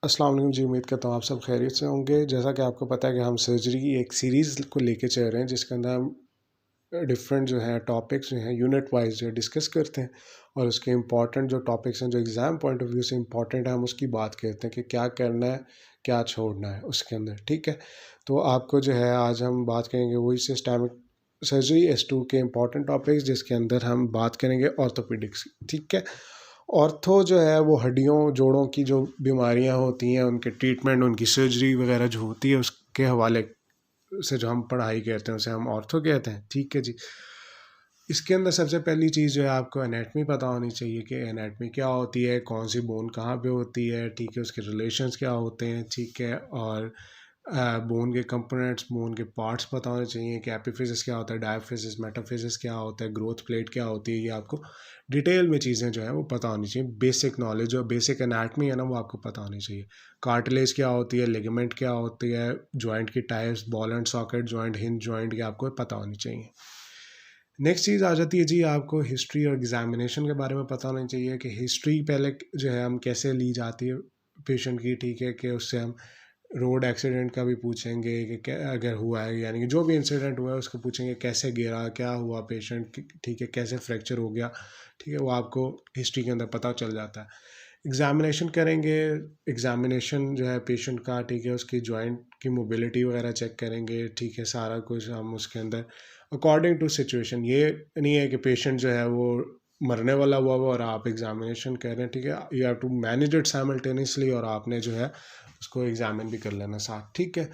अस्सलाम वालेकुम जी। उम्मीद करता हूँ आप सब खैरियत से होंगे। जैसा कि आपको पता है कि हम सर्जरी की एक सीरीज़ को लेके चल रहे हैं, जिसके अंदर हम डिफरेंट जो है टॉपिक्स जो हैं यूनिट वाइज जो डिस्कस करते हैं और उसके इम्पॉर्टेंट जो टॉपिक्स हैं जो एग्ज़ाम पॉइंट ऑफ व्यू से इम्पॉर्टेंट है, हम उसकी बात करते हैं कि क्या करना है, क्या छोड़ना है उसके अंदर। ठीक है, तो आपको जो है आज हम बात करेंगे वही सिस्टमिक सर्जरी S2 के इम्पॉर्टेंट टॉपिक्स, जिसके अंदर हम बात करेंगे ऑर्थोपेडिक्स। ठीक है, ऑर्थो जो है वो हड्डियों जोड़ों की जो बीमारियां होती हैं उनके ट्रीटमेंट, उनकी सर्जरी वगैरह जो होती है उसके हवाले से जो हम पढ़ाई करते हैं उसे हम ऑर्थो कहते हैं। ठीक है जी। इसके अंदर सबसे पहली चीज़ जो है आपको एनाटमी पता होनी चाहिए कि एनाटमी क्या होती है, कौन सी बोन कहाँ पे होती है। ठीक है, उसके रिलेशंस क्या होते हैं। ठीक है, और बोन के कंपोनेंट्स, बोन के पार्ट्स पता होने चाहिए कि एपिफिसिस क्या होता है, डायफिसिस, मेटाफिसिस क्या होता है, ग्रोथ प्लेट क्या होती है। ये आपको डिटेल में चीज़ें जो है वो पता होनी चाहिए। बेसिक नॉलेज और बेसिक एनाटमी है ना, वो आपको पता होनी चाहिए। कार्टिलेज क्या होती है, लिगामेंट क्या होती है, जॉइंट की types, ball and socket joint, hinge joint, ये आपको पता होनी चाहिए। नेक्स्ट चीज़ आ जाती है जी, आपको हिस्ट्री और एग्जामिनेशन के बारे में पता होना चाहिए कि हिस्ट्री पहले जो है हम कैसे ली जाती है पेशेंट की। ठीक है, कि उससे हम रोड एक्सीडेंट का भी पूछेंगे कि क्या अगर हुआ है, यानी कि जो भी इंसिडेंट हुआ है उसको पूछेंगे कैसे गिरा, क्या हुआ पेशेंट। ठीक है, कैसे फ्रैक्चर हो गया। ठीक है, वो आपको हिस्ट्री के अंदर पता चल जाता है। एग्जामिनेशन करेंगे, एग्जामिनेशन जो है पेशेंट का, ठीक है, उसकी जॉइंट की मोबिलिटी वगैरह चेक करेंगे। ठीक है, सारा कुछ हम उसके अंदर अकॉर्डिंग टू सिचुएशन। ये नहीं है कि पेशेंट जो है वो मरने वाला हुआ और आप एग्जामिनेशन कर रहे हैं। ठीक है, you have to manage it simultaneously, और आपने जो है उसको एग्जामिन भी कर लेना साथ। ठीक है,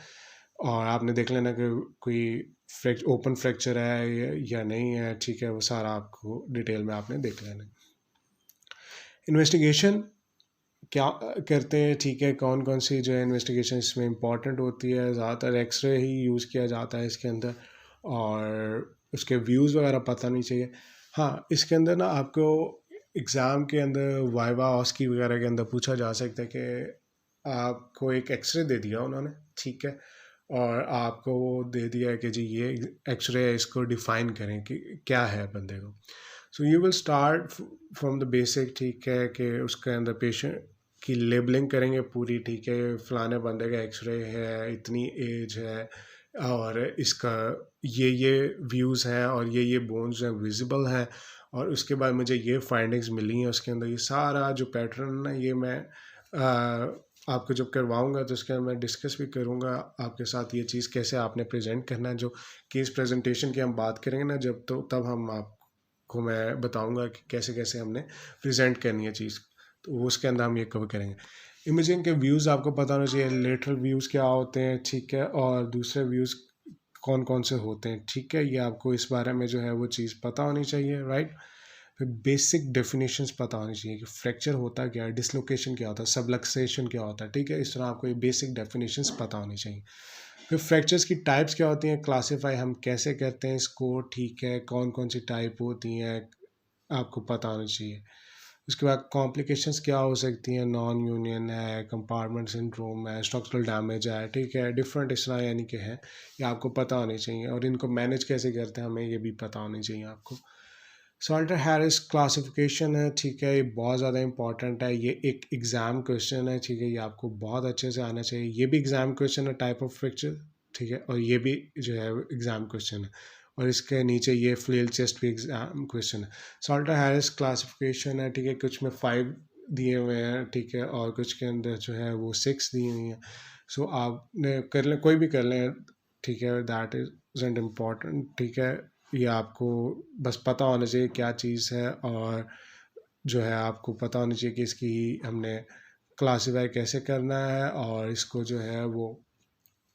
और आपने देख लेना कि कोई ओपन फ्रैक्चर है या नहीं है। ठीक है, वो सारा आपको डिटेल में आपने देख लेना। इन्वेस्टिगेशन क्या करते हैं। ठीक है, कौन कौन सी जो है इन्वेस्टिगेशन इसमें इंपॉर्टेंट होती है। ज़्यादातर एक्सरे ही यूज़ किया जाता है इसके अंदर, और उसके व्यूज़ वगैरह पता नहीं चाहिए। हाँ, इसके अंदर ना आपको एग्ज़ाम के अंदर वाइवा ऑस्की वगैरह के अंदर पूछा जा सकता है कि आपको एक एक्सरे दे दिया उन्होंने। ठीक है, और आपको वो दे दिया है कि जी ये एक्सरे, इसको डिफ़ाइन करें कि क्या है बंदे को। So you will start from the basic. ठीक है, कि उसके अंदर पेशेंट की लेबलिंग करेंगे पूरी। ठीक है, फलाने बंदे का एक्सरे है, इतनी एज है, और इसका ये व्यूज़ हैं, और ये बोन्स हैं विजिबल हैं, और उसके बाद मुझे ये फाइंडिंग्स मिली हैं उसके अंदर। ये सारा जो पैटर्न है ना, ये मैं आपको जब करवाऊंगा तो उसके अंदर मैं डिस्कस भी करूंगा आपके साथ ये चीज़ कैसे आपने प्रेजेंट करना है। जो केस प्रेजेंटेशन की हम बात करेंगे ना जब, तो तब हम आपको मैं बताऊंगा कि कैसे कैसे हमने प्रेजेंट करनी है चीज़, तो उसके अंदर हम ये कवर करेंगे। इमेजिंग के व्यूज़ आपको पता होना चाहिए, लेटरल व्यूज़ क्या होते हैं। ठीक है, और दूसरे व्यूज़ कौन कौन से होते हैं। ठीक है, ये आपको इस बारे में जो है वो चीज़ पता होनी चाहिए, राइट। फिर बेसिक डेफिनेशंस पता होनी चाहिए कि फ्रैक्चर होता क्या है, डिसलोकेशन क्या होता है, सबलक्सेशन क्या होता है। ठीक है, इस तरह आपको ये बेसिक डेफिनेशंस पता होनी चाहिए। फिर फ्रैक्चर्स की टाइप्स क्या होती हैं, क्लासीफाई हम कैसे करते हैं इसको। ठीक है, कौन कौन सी टाइप होती हैं आपको पता होना चाहिए। उसके बाद कॉम्प्लिकेशंस क्या हो सकती हैं, नॉन यूनियन है, कंपार्टमेंट सिंड्रोम है, स्ट्रक्चरल डैमेज है। ठीक है, डिफरेंट इस तरह यानी कि है, ये आपको पता होनी चाहिए, और इनको मैनेज कैसे करते हैं हमें ये भी पता होनी चाहिए आपको। सॉल्टर हैरिस क्लासिफिकेशन है। ठीक है, ये बहुत ज़्यादा इंपॉर्टेंट है, ये एक एग्ज़ाम क्वेश्चन है। ठीक है, ये आपको बहुत अच्छे से आना चाहिए। ये भी एग्ज़ाम क्वेश्चन है, टाइप ऑफ फ्रैक्चर। ठीक है, और ये भी जो है एग्ज़ाम क्वेश्चन है, और इसके नीचे ये फ्लेल चेस्ट भी एग्ज़ाम क्वेश्चन है। सॉल्टर हैरिस क्लासिफिकेशन है। ठीक है, कुछ में 5 दिए हुए हैं। ठीक है, और कुछ के अंदर जो है वो 6 दी हुई हैं। सो आपने कर लें, कोई भी कर लें। ठीक है, दैट इज़ इम्पॉर्टेंट। ठीक है, ये आपको बस पता होना चाहिए क्या चीज़ है, और जो है आपको पता होना चाहिए कि इसकी हमने क्लासीफाई कैसे करना है, और इसको जो है वो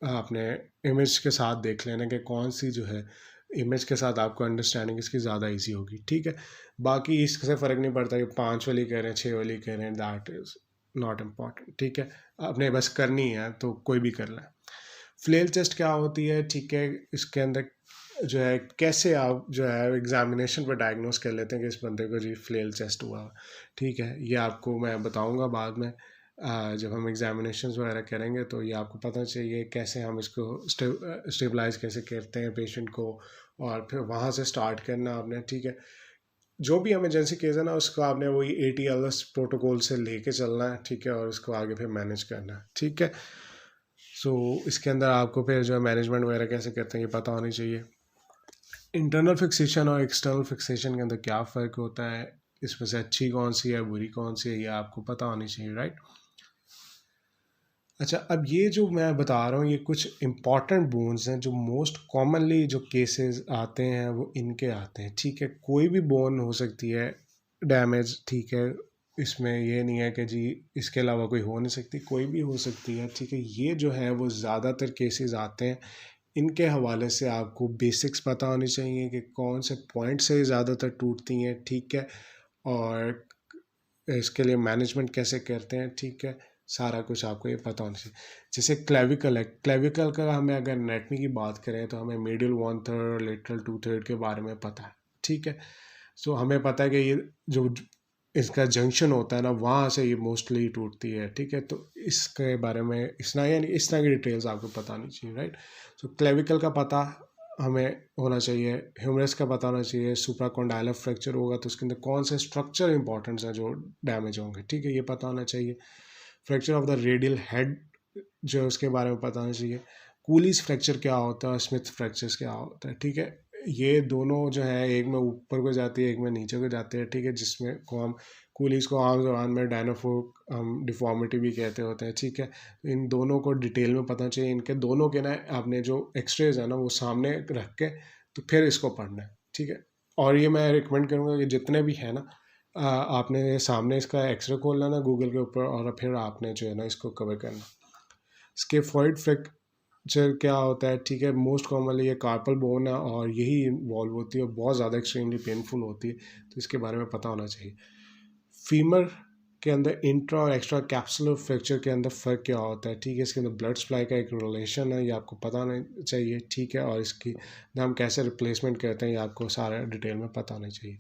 आपने इमेज के साथ देख लेना कि कौन सी जो है इमेज के साथ आपको अंडरस्टैंडिंग इसकी ज़्यादा इजी होगी। ठीक है, बाकी इससे फ़र्क नहीं पड़ता कि 5 वाली करें 6 वाली करें, दैट इज़ नॉट इम्पॉर्टेंट। ठीक है, आपने बस करनी है तो कोई भी कर लें। फ्लेल टेस्ट क्या होती है। ठीक है, इसके अंदर जो है कैसे आप जो है एग्जामिनेशन पर डायग्नोस कर लेते हैं कि इस बंदे को जी फ्लेल चेस्ट हुआ। ठीक है, ये आपको मैं बताऊंगा बाद में, जब हम एग्जामिनेशन वगैरह करेंगे तो ये आपको पता चाहिए कैसे हम इसको स्टेबलाइज कैसे करते हैं पेशेंट को, और फिर वहाँ से स्टार्ट करना आपने। ठीक है, जो भी इमरजेंसी केस है ना, उसको आपने वही ATLS प्रोटोकॉल से लेके चलना है, ठीक है, और उसको आगे फिर मैनेज करना है, ठीक है। सो इसके अंदर आपको फिर जो है मैनेजमेंट वगैरह कैसे करते हैं ये पता होनी चाहिए। इंटरनल फिक्सेशन और एक्सटर्नल फिक्सेशन के अंदर क्या फ़र्क होता है, इसमें से अच्छी कौन सी है, बुरी कौन सी है, ये आपको पता होनी चाहिए, राइट। अच्छा, अब ये जो मैं बता रहा हूँ ये कुछ इंपॉर्टेंट बोन्स हैं जो मोस्ट कॉमनली जो केसेस आते हैं वो इनके आते हैं, ठीक है। कोई भी बोन हो सकती है डैमेज, ठीक है, इसमें ये नहीं है कि जी इसके अलावा कोई हो नहीं सकती, कोई भी हो सकती है, ठीक है। ये जो है वो ज़्यादातर केसेस आते हैं, इनके हवाले से आपको बेसिक्स पता होनी चाहिए कि कौन से पॉइंट से ज़्यादातर टूटती हैं, ठीक है, और इसके लिए मैनेजमेंट कैसे करते हैं, ठीक है। सारा कुछ आपको ये पता होना चाहिए। जैसे क्लेविकल है, क्लेविकल का हमें अगर एनाटॉमी की बात करें तो हमें मीडियल 1/3 लेटरल 2/3 के बारे में पता है, ठीक है। सो हमें पता है कि ये जो इसका जंक्शन होता है ना, वहाँ से ये मोस्टली टूटती है, ठीक है। तो इसके बारे में इस तरह की डिटेल्स आपको पता होनी चाहिए, राइट। सो क्लेविकल का पता हमें होना चाहिए, ह्यूमरस का पता होना चाहिए, सुप्राकॉन्डाइलर फ्रैक्चर होगा तो उसके अंदर कौन से स्ट्रक्चर इंपॉर्टेंट हैं जो डैमेज होंगे, ठीक है, ये पता होना चाहिए। Fracture of the radial head जो है उसके बारे में पता होना चाहिए। कूलीज फ्रैक्चर क्या होता है, स्मिथ फ्रैक्चर्स क्या होता है, ठीक है। ये दोनों जो है एक में ऊपर को जाती है, एक में नीचे को जाती है, ठीक है, जिसमें को हम कूलीज को आम जबान में डायनाफोक हम डिफॉर्मिटी भी कहते होते हैं, ठीक है। इन दोनों को डिटेल में पता चाहिए, इनके दोनों के ना आपने जो एक्सरेज है ना वो सामने रख के तो फिर इसको पढ़ना है, ठीक है। और ये मैं रिकमेंड करूँगा कि जितने भी है ना, आपने सामने इसका एक्सरे खोल लेना गूगल के ऊपर और फिर आपने जो है ना इसको कवर करना। स्केफॉइड फ्रैक्चर क्या होता है, ठीक है, मोस्ट कॉमनली ये कार्पल बोन है और यही इन्वॉल्व होती है और बहुत ज़्यादा एक्सट्रीमली पेनफुल होती है, तो इसके बारे में पता होना चाहिए। फीमर के अंदर इंट्रा और एक्स्ट्रा कैप्सुलर फ्रैक्चर के अंदर फ़र्क क्या होता है, ठीक है, इसके अंदर ब्लड सप्लाई का एक रिलेशन है, ये आपको पता होना चाहिए, ठीक है, और इसकी हम कैसे रिप्लेसमेंट करते हैं ये आपको सारा डिटेल में पता होना चाहिए।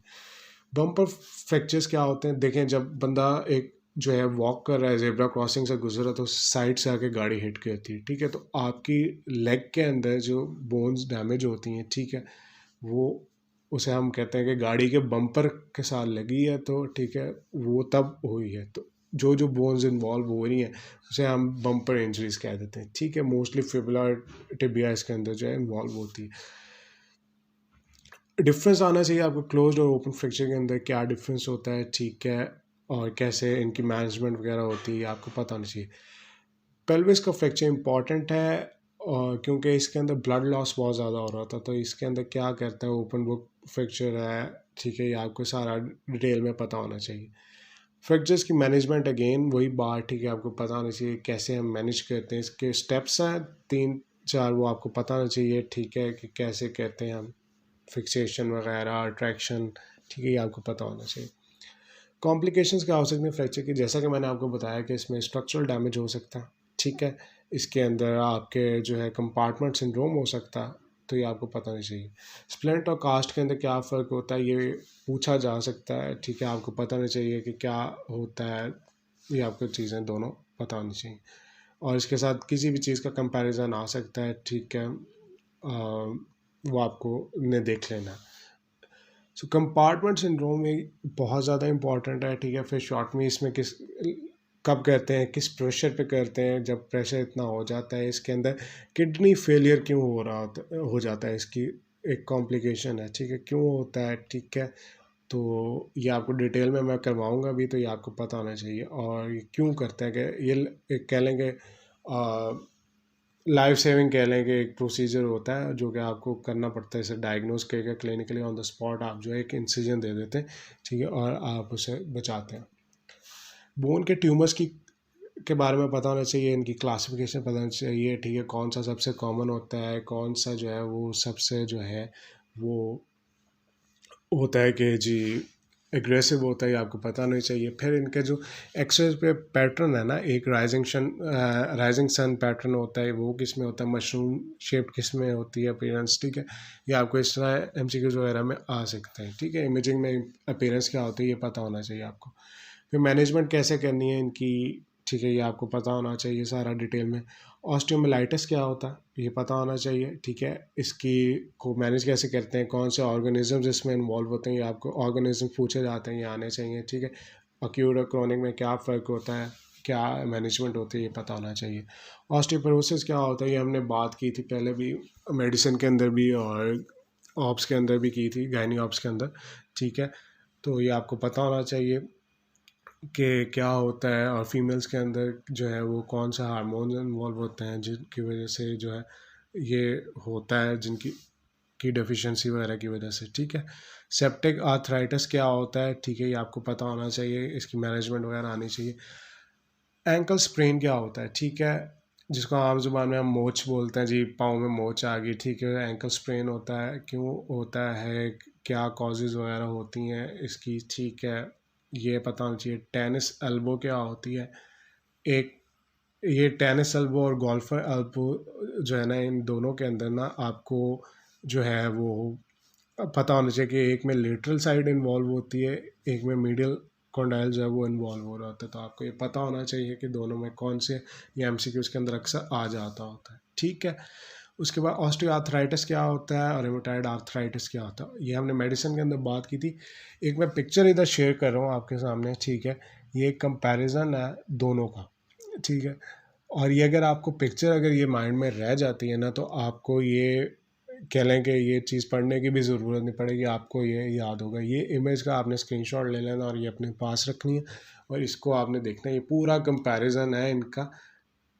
बम्पर फ्रैक्चर्स क्या होते हैं, देखें जब बंदा एक जो है वॉक कर रहा है, जेब्रा क्रॉसिंग से गुजर रहा है तो साइड से आके गाड़ी हिट करती है, ठीक है, तो आपकी लेग के अंदर जो बोन्स डैमेज होती हैं, ठीक है, वो उसे हम कहते हैं कि गाड़ी के बम्पर के साथ लगी है, तो ठीक है वो तब हुई है, तो जो जो बोन्स इन्वॉल्व हो रही हैं उसे हम बम्पर इंजरीज कह देते हैं, ठीक है। मोस्टली फिबुलर टिबिया इसके अंदर जो है इन्वॉल्व होती है। डिफरेंस आना चाहिए आपको क्लोज्ड और ओपन फ्रैक्चर के अंदर क्या डिफरेंस होता है, ठीक है, और कैसे इनकी मैनेजमेंट वगैरह होती है आपको पता होना चाहिए। पेल्विस का फ्रैक्चर इंपॉर्टेंट है और क्योंकि इसके अंदर ब्लड लॉस बहुत ज़्यादा हो रहा था, तो इसके अंदर क्या करता है, ओपन बुक फ्रैक्चर है, ठीक है, ये आपको सारा डिटेल में पता होना चाहिए। फ्रैक्चर्स की मैनेजमेंट अगेन वही बात, ठीक है, आपको पता होना चाहिए कैसे हम मैनेज करते हैं, इसके स्टेप्स हैं 3-4 वो आपको पता होना चाहिए, ठीक है, कि कैसे कहते हैं हम फिक्सेशन वगैरह अट्रैक्शन, ठीक है, ये आपको पता होना चाहिए। कॉम्प्लिकेशंस क्या हो सकते हैं फ्रैक्चर की, जैसा कि मैंने आपको बताया कि इसमें स्ट्रक्चरल डैमेज हो सकता है, ठीक है, इसके अंदर आपके जो है कंपार्टमेंट सिंड्रोम हो सकता है, तो ये आपको पता नहीं चाहिए। स्प्लिंट और कास्ट के अंदर क्या फ़र्क होता है ये पूछा जा सकता है, ठीक है, आपको पता नहीं चाहिए कि क्या होता है, ये आपको चीज़ें दोनों पता होनी चाहिए। और इसके साथ किसी भी चीज़ का कंपैरिजन आ सकता है, ठीक है, वो आपको ने देख लेना। सो कंपार्टमेंट सिंड्रोम में बहुत ज़्यादा इंपॉर्टेंट है, ठीक है। फिर शॉर्ट में इसमें किस कब करते हैं, किस प्रेशर पे करते हैं, जब प्रेशर इतना हो जाता है इसके अंदर किडनी फेलियर क्यों हो रहा होता हो जाता है, इसकी एक कॉम्प्लिकेशन है, ठीक है, क्यों होता है, ठीक है। तो ये आपको डिटेल में मैं करवाऊँगा भी, तो ये आपको पता होना चाहिए और ये क्यों करता है कि ये एक कह लेंगे लाइफ सेविंग कह लें कि एक प्रोसीजर होता है जो कि आपको करना पड़ता है, इसे डायग्नोज करके क्लिनिकली ऑन द स्पॉट आप जो है एक इंसिजन दे देते हैं, ठीक है, और आप उसे बचाते हैं। बोन के ट्यूमर्स की के बारे में पता होना चाहिए, इनकी क्लासिफिकेशन पता होना चाहिए, ठीक है, कौन सा सबसे कॉमन होता है, कौन सा जो है वो सबसे जो है वो होता है कि जी एग्रेसिव होता है, ये आपको पता नहीं चाहिए। फिर इनके जो एक्सरे पे पैटर्न है ना, एक राइजिंग सन पैटर्न होता है, वो किस में होता है, मशरूम शेप किस में होती है अपीयरेंस, ठीक है, ये आपको इस तरह MCQs वगैरह में आ सकते हैं, ठीक है। इमेजिंग में अपीयरेंस क्या होती है ये पता होना चाहिए आपको। फिर मैनेजमेंट कैसे करनी है इनकी, ठीक है, ये आपको पता होना चाहिए सारा डिटेल में। ऑस्टियोमाइलाइटिस क्या होता है ये पता होना चाहिए, ठीक है। इसकी को मैनेज कैसे करते हैं, कौन से ऑर्गेनिजम्स इसमें इन्वॉल्व होते हैं, ये आपको ऑर्गेनिज्म पूछे जाते हैं, ये आने चाहिए, ठीक है। अक्यूट और क्रॉनिक में क्या फ़र्क होता है, क्या मैनेजमेंट होती है, ये पता होना चाहिए। ऑस्टियोपोरोसिस क्या होता है ये हमने बात की थी पहले भी, मेडिसिन के अंदर भी और ऑप्स के अंदर भी की थी, गायनी ऑप्स के अंदर, ठीक है। तो ये आपको पता होना चाहिए कि क्या होता है, और फीमेल्स के अंदर जो है वो कौन सा हार्मोन इन्वॉल्व होते हैं जिनकी वजह से जो है ये होता है, जिनकी की डेफिशिएंसी वगैरह की वजह से, ठीक है। सेप्टिक आर्थराइटिस क्या होता है, ठीक है, ये आपको पता होना चाहिए, इसकी मैनेजमेंट वगैरह आनी चाहिए। एंकल स्प्रेन क्या होता है, ठीक है, जिसको आम जुबान में हम मोच बोलते हैं जी, पाँव में मोच आ गई, ठीक है। एंकल स्प्रेन होता है, क्यों होता है, क्या कॉजेज़ वगैरह होती हैं इसकी, ठीक है, ये पता होना चाहिए। टेनिस एल्बो क्या होती है, एक ये टेनिस एल्बो और गोल्फर एल्बो जो है ना, इन दोनों के अंदर ना आपको जो है वो पता होना चाहिए कि एक में लेटरल साइड इन्वॉल्व होती है, एक में मीडियल कॉन्डाइल जो है वो इन्वॉल्व हो रहा होता है। तो आपको ये पता होना चाहिए कि दोनों में कौन से, ये एमसीक्यू के अंदर अक्सर आ जाता होता है, ठीक है। उसके बाद ऑस्टियोआर्थराइटिस क्या होता है और रेमेटॉइड आर्थराइटिस क्या होता है, ये हमने मेडिसिन के अंदर बात की थी। एक मैं पिक्चर इधर शेयर कर रहा हूँ आपके सामने, ठीक है। ये एक कंपैरिजन है दोनों का, ठीक है। और ये अगर आपको पिक्चर अगर ये माइंड में रह जाती है ना, तो आपको ये कह लें कि ये चीज़ पढ़ने की भी ज़रूरत नहीं पड़ेगी, आपको ये याद होगा। ये इमेज का आपने स्क्रीनशॉट ले लेना और ये अपने पास रखनी है, और इसको आपने देखना है, ये पूरा कंपैरिजन है इनका,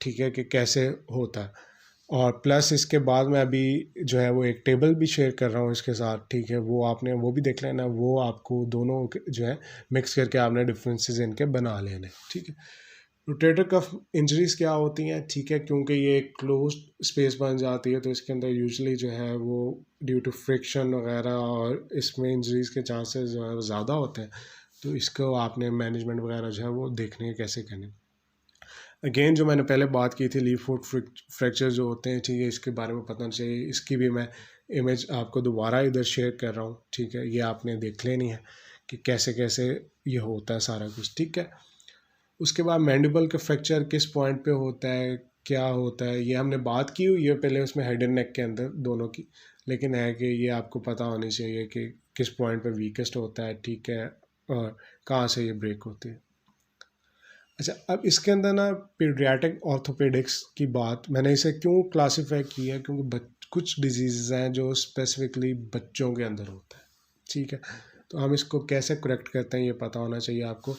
ठीक है, कि कैसे होता है। और प्लस इसके बाद मैं अभी जो है वो एक टेबल भी शेयर कर रहा हूँ इसके साथ, ठीक है, वो आपने वो भी देख लेना, वो आपको दोनों जो है मिक्स करके आपने डिफरेंसेस इनके बना लेने, ठीक है। रोटेटर कफ इंजरीज क्या होती हैं, ठीक है, क्योंकि ये एक क्लोज स्पेस बन जाती है, तो इसके अंदर यूजुअली जो है वो ड्यू टू फ्रिक्शन वगैरह और इसमें इंजरीज के चांसेस जो है ज़्यादा होते हैं। तो इसको आपने मैनेजमेंट वगैरह जो है वो देखने कैसे करने। अगेन जो मैंने पहले बात की थी लीफ फुट फ्रैक्चर जो होते हैं, ठीक है, इसके बारे में पता चाहिए, इसकी भी मैं इमेज आपको दोबारा इधर शेयर कर रहा हूँ, ठीक है। ये आपने देख लेनी है कि कैसे कैसे ये होता है सारा कुछ, ठीक है। उसके बाद मैंडिबल का फ्रैक्चर किस पॉइंट पे होता है, क्या होता है, ये हमने बात की हुई है पहले उसमें, हेड एंड नेक के अंदर दोनों की। लेकिन है कि ये आपको पता होनी चाहिए कि किस पॉइंट पे वीकेस्ट होता है, ठीक है, और कहाँ से ये ब्रेक होती है। अच्छा, अब इसके अंदर ना पीडियाट्रिक ऑर्थोपेडिक्स की बात मैंने इसे क्यों क्लासीफाई की है, क्योंकि कुछ डिजीज़ हैं जो स्पेसिफिकली बच्चों के अंदर होता है, ठीक है। तो हम इसको कैसे करेक्ट करते हैं ये पता होना चाहिए आपको।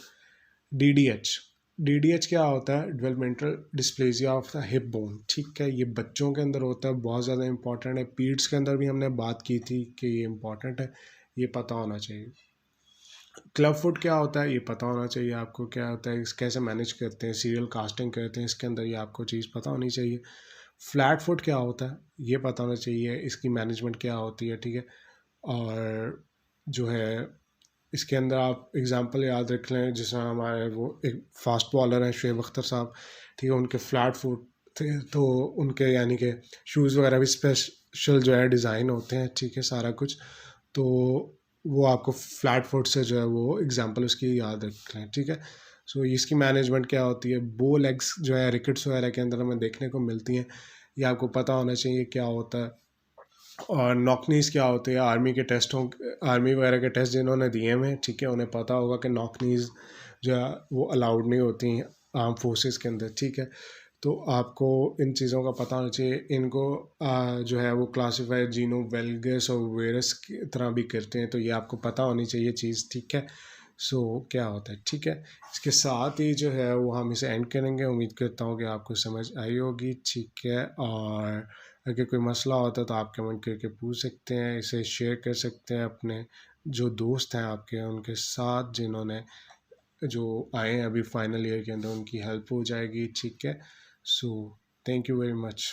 DDH, DDH क्या होता है, developmental dysplasia of the hip bone, ठीक है, ये बच्चों के अंदर होता है, बहुत ज़्यादा इंपॉर्टेंट है। पीड्स के अंदर भी हमने बात की थी कि ये इंपॉर्टेंट है, ये पता होना चाहिए। क्लब फुट क्या होता है ये पता होना चाहिए आपको, क्या होता है, कैसे मैनेज करते हैं, सीरियल कास्टिंग करते हैं, इसके अंदर ये आपको चीज़ पता होनी चाहिए। फ्लैट फुट क्या होता है ये पता होना चाहिए, इसकी मैनेजमेंट क्या होती है, ठीक है। और जो है इसके अंदर आप एग्जांपल याद रख लें, जिसमें हमारे वो एक फास्ट बॉलर हैं शुएब अख्तर साहब, ठीक है, उनके फ्लैट फुट थे, तो उनके यानी कि शूज़ वगैरह भी स्पेशल जो है डिज़ाइन होते हैं, ठीक है, सारा कुछ। तो वो आपको फ्लैट फुट से जो है वो एग्जांपल उसकी याद रख लें, ठीक है। सो इसकी मैनेजमेंट क्या होती है। बो लेग्स जो है रिकेट्स वगैरह के अंदर हमें देखने को मिलती हैं, ये आपको पता होना चाहिए क्या होता है। और नॉकनीज क्या होते हैं, आर्मी के टेस्टों, आर्मी वगैरह के टेस्ट जिन्होंने दिए हुए हैं, ठीक है, उन्हें पता होगा कि नॉकनीज जो है वो अलाउड नहीं होती हैं आर्म फोर्सेस के अंदर, ठीक है। तो आपको इन चीज़ों का पता होना चाहिए। इनको जो है वो क्लासीफाई जीनो वेल्गस और वेरस की तरह भी करते हैं, तो ये आपको पता होनी चाहिए चीज़, ठीक है। सो क्या होता है, ठीक है। इसके साथ ही जो है वो हम इसे एंड करेंगे, उम्मीद करता हूँ कि आपको समझ आई होगी, ठीक है। और अगर कोई मसला होता है तो आप कमेंट करके पूछ सकते हैं, इसे शेयर कर सकते हैं अपने जो दोस्त हैं आपके उनके साथ, जिन्होंने जो आए हैं अभी फाइनल ईयर के अंदर, उनकी हेल्प हो जाएगी, ठीक है। So thank you very much.